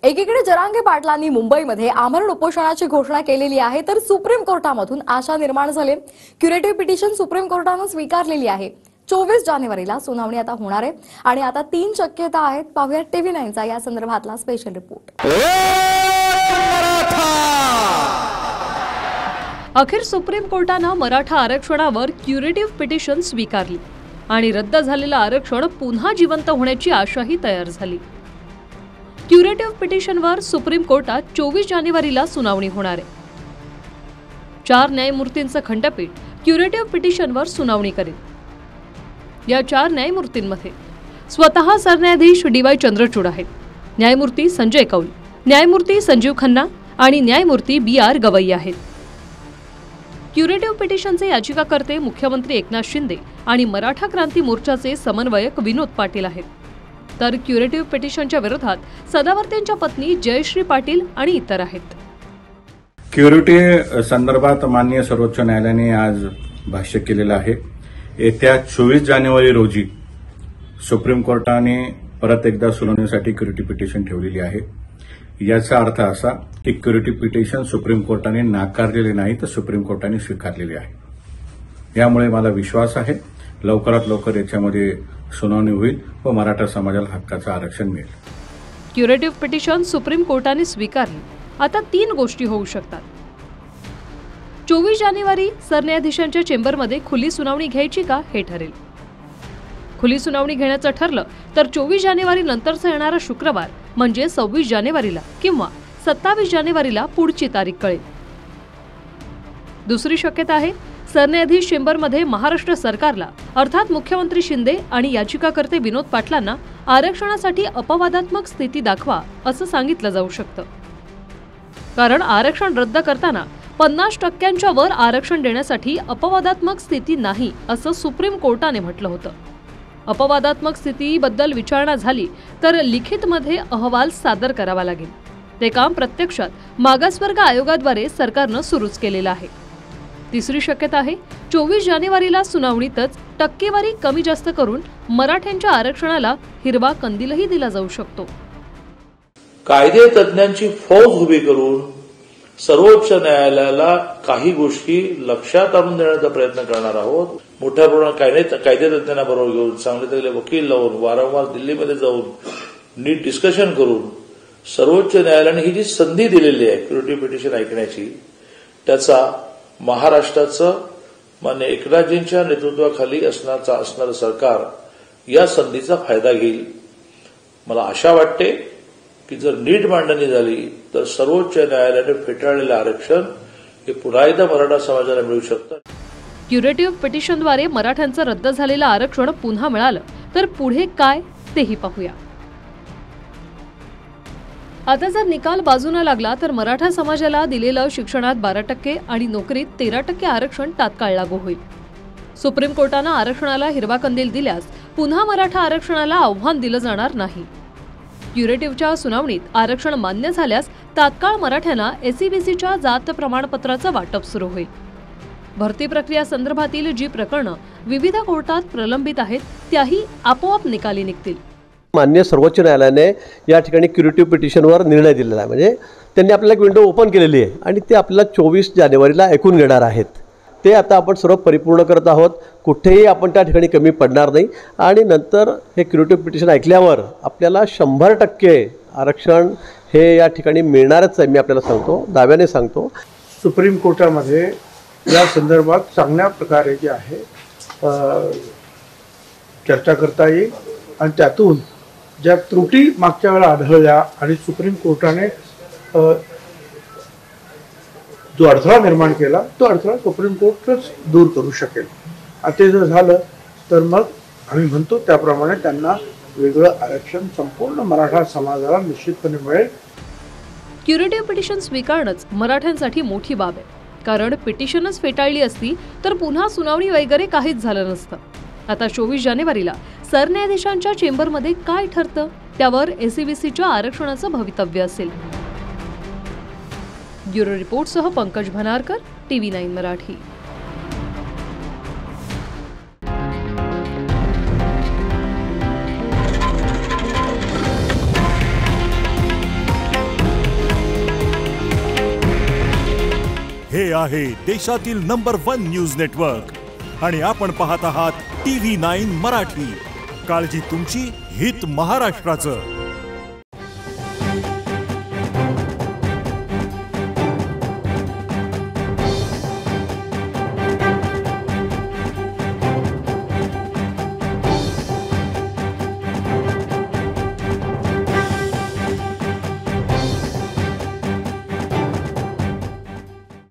एकीकडे जरांगे पाटलांनी मुंबईमध्ये आमरण उपोषणाची घोषणा केलेली आहे, तर सुप्रीम कोर्टामधून आशा निर्माण झाली. क्युरेटिव्ह पिटिशन सुप्रीम कोर्टाने स्वीकारलेली आहे. 24 जानेवारीला सुनावणी आता होणार आहे आणि आता 3 शक्यता आहेत. पाहूया टीव्ही 9चा या संदर्भातला स्पेशल रिपोर्ट. अखेर सुप्रीम कोर्टाने मराठा आरक्षणावर क्युरेटिव्ह पिटिशन स्वीकारली आणि रद्द झालेलं आरक्षण पुन्हा जिवंत होण्याची आशाही तयार झाली. क्युरेटिव्ह पिटिशनवर सुप्रीम कोर्टात 24 जानेवारीला सुनावणी होणार आहे. 4 न्यायमूर्तींचं खंडपीठ क्युरेटिव्ह पिटिशनवर सुनावणी करेल. या 4 न्यायमूर्तींमध्ये स्वतः सरन्यायाधीश DY चंद्रचूड आहेत, न्यायमूर्ती संजय कौल, न्यायमूर्ती संजीव खन्ना आणि न्यायमूर्ती BR गवई आहेत. क्युरेटिव्ह पिटिशनचे याचिकाकर्ते मुख्यमंत्री एकनाथ शिंदे आणि मराठा क्रांती मोर्चाचे समन्वयक विनोद पाटील आहेत. तर क्युरेटिव्ह पिटिशनच्या विरोधात सदावर्तेंच्या पत्नी जयश्री पाटील आणि इतर आहेत. क्युरेटिव्ह संदर्भात माननीय सर्वोच्च न्यायालयाने आज भाष्य केलेलं आहे. येत्या 24 जानेवारी रोजी सुप्रीम कोर्टाने परत एकदा सुनावणीसाठी क्युरेटिव्ह पिटिशन ठेवलेली आहे. याचा अर्थ असा की क्युरेटिव्ह पिटिशन सुप्रीम कोर्टाने नाकारलेले नाही, तर सुप्रीम कोर्टाने स्वीकारलेले आहे. यामुळे मला विश्वास आहे लवकरात लवकर याच्यामध्ये सुनावणी होईल व मराठा समाजाला हक्काचं आरक्षण मिळेल. क्युरेटिव्ह पिटिशन सुप्रीम कोर्टाने स्वीकारली. आता 3 गोष्टी होऊ शकतात. 24 जानेवारी सरन्यायाधीशांच्या चेंबरमध्ये खुली सुनावणी घ्यायची का हे ठरेल. खुली सुनावणी घेण्याचं ठरलं तर 24 जानेवारी नंतरचा येणारा शुक्रवार म्हणजे 26 जानेवारीला किंवा 27 जानेवारीला पुढची तारीख कळेल. दुसरी शक्यता आहे सरन्यायाधीश चेंबरमध्ये महाराष्ट्र सरकारला अर्थात मुख्यमंत्री शिंदे आणि याचिकाकर्ते विनोद पाटलांना आरक्षणासाठी अपवादात्मक स्थिती दाखवा असं सांगितलं जाऊ शकतं. कारण आरक्षण रद्द करताना 50% वर आरक्षण देण्यासाठी अपवादात्मक स्थिती नाही असं सुप्रीम कोर्टाने म्हटलं होतं. अपवादात्मक स्थितीबद्दल विचारणा झाली तर लिखितमध्ये अहवाल सादर करावा लागेल. ते काम प्रत्यक्षात मागासवर्ग आयोगाद्वारे सरकारनं सुरूच केलेलं आहे. तिसरी शक्यता आहे 24 जानेवारीला सुनावणीतच टक्केवारी कमी जास्त करून मराठ्यांच्या आरक्षणाला हिरवा कंदीलही दिला जाऊ शकतो. कायदे तज्ञांची फौज उभी करून सर्वोच्च न्यायालयाला काही गोष्टी लक्षात आणून देण्याचा प्रयत्न करणार आहोत. मोठ्या प्रमाणात कायदे तज्ञांना बरोबर घेऊन चांगले वकील लावून वारंवार दिल्लीमध्ये जाऊन नीट डिस्कशन करून सर्वोच्च न्यायालयाने ही जी संधी दिलेली आहे क्युरेटिव्ह पिटिशन ऐकण्याची, त्याचा महाराष्ट्राचं मान्य एकनाथजींच्या नेतृत्वाखाली असणारं सरकार या संधीचा फायदा घेईल. मला आशा वाटते की जर नीट मांडणी झाली तर सर्वोच्च न्यायालयाने फेटाळलेलं आरक्षण हे पुन्हा एकदा मराठा समाजाला मिळू शकतं. क्युरेटिव्ह पिटिशनद्वारे मराठ्यांचं रद्द झालेलं आरक्षण पुन्हा मिळालं तर पुढे काय तेही पाहूया. आता जर निकाल बाजूला लागला तर मराठा समाजाला दिलेलं शिक्षणात 12% आणि नोकरीत 13% आरक्षण तात्काळ लागू होईल. सुप्रीम कोर्टानं आरक्षणाला हिरवा कंदील दिल्यास पुन्हा मराठा आरक्षणाला आव्हान दिलं जाणार नाही. क्युरेटिव्हच्या सुनावणीत आरक्षण मान्य झाल्यास तात्काळ मराठ्यांना SEBCच्या जात प्रमाणपत्राचं वाटप सुरू होईल. भरती प्रक्रिया संदर्भातील जी प्रकरणं विविध कोर्टात प्रलंबित आहेत त्याही आपोआप निकाली निघतील. मान्य सर्वोच्च न्यायालयाने या ठिकाणी क्युरेटिव्ह पिटिशनवर निर्णय दिलेला आहे. म्हणजे त्यांनी आपल्याला एक विंडो ओपन केलेली आहे आणि ते आपल्याला 24 जानेवारीला ऐकून घेणार आहेत. ते आता आपण सर्व परिपूर्ण करत आहोत. कुठेही आपण त्या ठिकाणी कमी पडणार नाही आणि नंतर हे क्युरेटिव्ह पिटिशन ऐकल्यावर आपल्याला 100% आरक्षण हे या ठिकाणी मिळणारच आहे. मी आपल्याला सांगतो, दाव्याने सांगतो. सुप्रीम कोर्टामध्ये या संदर्भात चांगल्या प्रकारे जे आहे चर्चा करता येईल आणि त्यातून ज्या त्रुटी मागच्या वेळा आढळल्या आणि सुप्रीम कोर्टाने जो अडथळा निर्माण केला तो अडथळा सुप्रीम कोर्टच दूर करू शकेल. आणि ते जर झालं तर मग आम्ही म्हणतो त्याप्रमाणे त्यांना वेगळं आरक्षण संपूर्ण मराठा समाजाला निश्चितपणे मिळेल. क्युरेटिव्ह पिटिशन स्वीकारणंच मराठ्यांसाठी मोठी बाब आहे. कारण पिटिशनच फेटाळली असती तर पुन्हा सुनावणी वगैरे काहीच झालं नसतं. आता 24 जानेवारीला सरन्यायाधीशांच्या चेंबरमध्ये काय ठरतं त्यावर SEBCच्या आरक्षणाचं भवितव्य असेल. ब्युरो रिपोर्टसह पंकज भनारकर, TV 9 मराठी. हे आहे देशातील नंबर 1 न्यूज नेटवर्क आणि आपण पाहत आहात TV9 मराठी. काळजी तुमची, हित महाराष्ट्राचं.